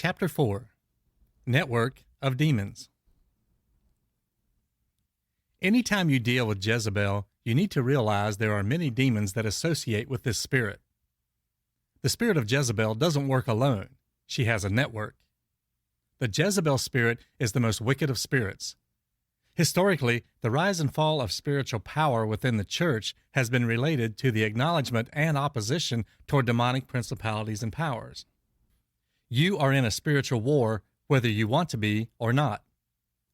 Chapter 4. Network of Demons. Anytime you deal with Jezebel, you need to realize there are many demons that associate with this spirit. The spirit of Jezebel doesn't work alone. She has a network. The Jezebel spirit is the most wicked of spirits. Historically, the rise and fall of spiritual power within the church has been related to the acknowledgement and opposition toward demonic principalities and powers. You are in a spiritual war whether you want to be or not.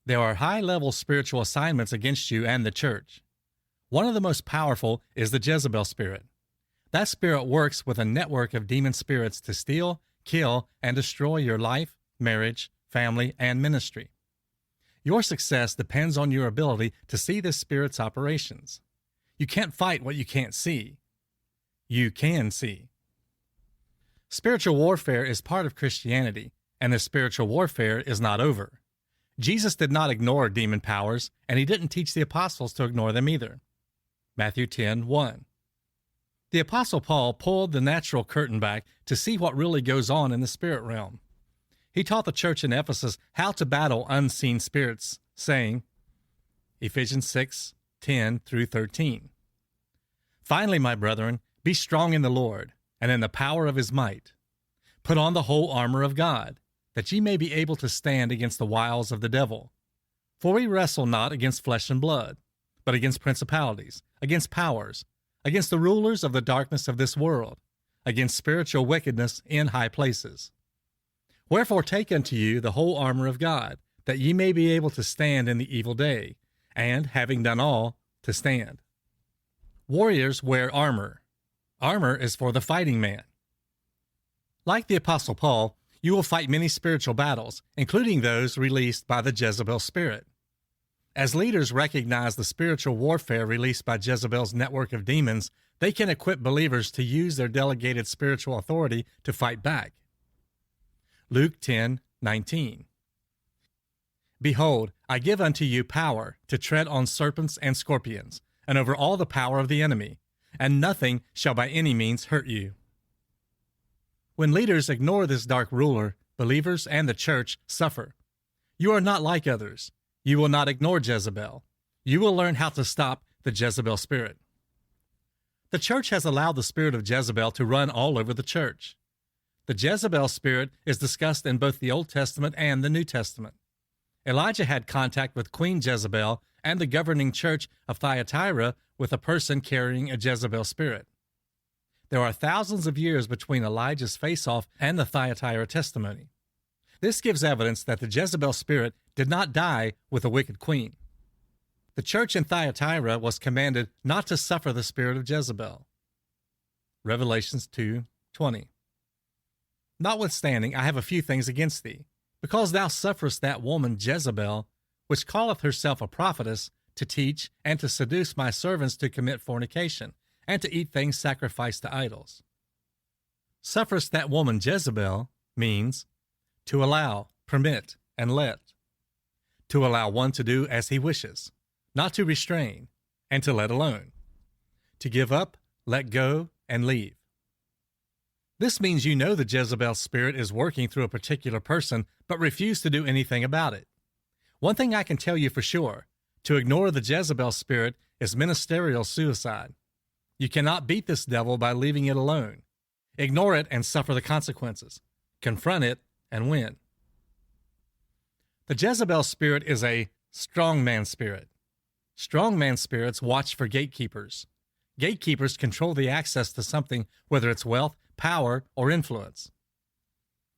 There are high-level spiritual assignments against you and the church. One of the most powerful is the Jezebel spirit. That spirit works with a network of demon spirits to steal, kill, and destroy your life, marriage, family, and ministry. Your success depends on your ability to see this spirit's operations. You can't fight what you can't see. You can see. Spiritual warfare is part of Christianity, and the spiritual warfare is not over. Jesus did not ignore demon powers, and he didn't teach the apostles to ignore them either. Matthew 10:1. The Apostle Paul pulled the natural curtain back to see what really goes on in the spirit realm. He taught the church in Ephesus how to battle unseen spirits, saying, Ephesians 6:10-13. Finally, my brethren, be strong in the Lord, and in the power of his might. Put on the whole armor of God, that ye may be able to stand against the wiles of the devil. For we wrestle not against flesh and blood, but against principalities, against powers, against the rulers of the darkness of this world, against spiritual wickedness in high places. Wherefore take unto you the whole armor of God, that ye may be able to stand in the evil day, and, having done all, to stand. Warriors wear armor. Armor is for the fighting man. Like the Apostle Paul, you will fight many spiritual battles, including those released by the Jezebel spirit. As leaders recognize the spiritual warfare released by Jezebel's network of demons, they can equip believers to use their delegated spiritual authority to fight back. Luke 10:19. Behold, I give unto you power to tread on serpents and scorpions, and over all the power of the enemy, and nothing shall by any means hurt you. When leaders ignore this dark ruler, believers and the church suffer. You are not like others. You will not ignore Jezebel. You will learn how to stop the Jezebel spirit. The church has allowed the spirit of Jezebel to run all over the church. The Jezebel spirit is discussed in both the Old Testament and the New Testament. Elijah had contact with Queen Jezebel and the governing church of Thyatira with a person carrying a Jezebel spirit. There are thousands of years between Elijah's face-off and the Thyatira testimony. This gives evidence that the Jezebel spirit did not die with a wicked queen. The church in Thyatira was commanded not to suffer the spirit of Jezebel. Revelations 2:20. Notwithstanding, I have a few things against thee, because thou sufferest that woman Jezebel, which calleth herself a prophetess, to teach and to seduce my servants to commit fornication, and to eat things sacrificed to idols. Sufferest that woman Jezebel means to allow, permit, and let. To allow one to do as he wishes, not to restrain, and to let alone. To give up, let go, and leave. This means you know the Jezebel spirit is working through a particular person, but refuse to do anything about it. One thing I can tell you for sure, to ignore the Jezebel spirit is ministerial suicide. You cannot beat this devil by leaving it alone. Ignore it and suffer the consequences. Confront it and win. The Jezebel spirit is a strongman spirit. Strongman spirits watch for gatekeepers. Gatekeepers control the access to something, whether it's wealth, power, or influence.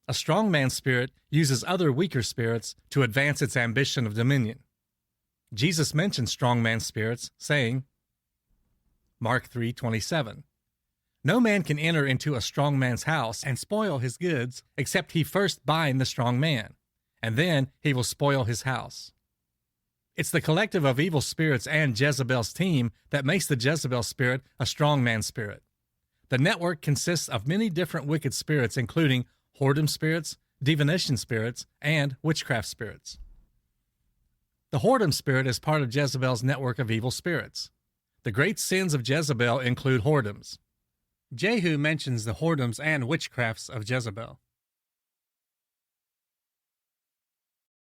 A strongman spirit uses other weaker spirits to advance its ambition of dominion. Jesus mentioned strongman spirits, saying, Mark 3:27, no man can enter into a strong man's house and spoil his goods, except he first bind the strong man, and then he will spoil his house. It's the collective of evil spirits and Jezebel's team that makes the Jezebel spirit a strongman spirit. The network consists of many different wicked spirits, including whoredom spirits, divination spirits, and witchcraft spirits. The whoredom spirit is part of Jezebel's network of evil spirits. The great sins of Jezebel include whoredoms. Jehu mentions the whoredoms and witchcrafts of Jezebel.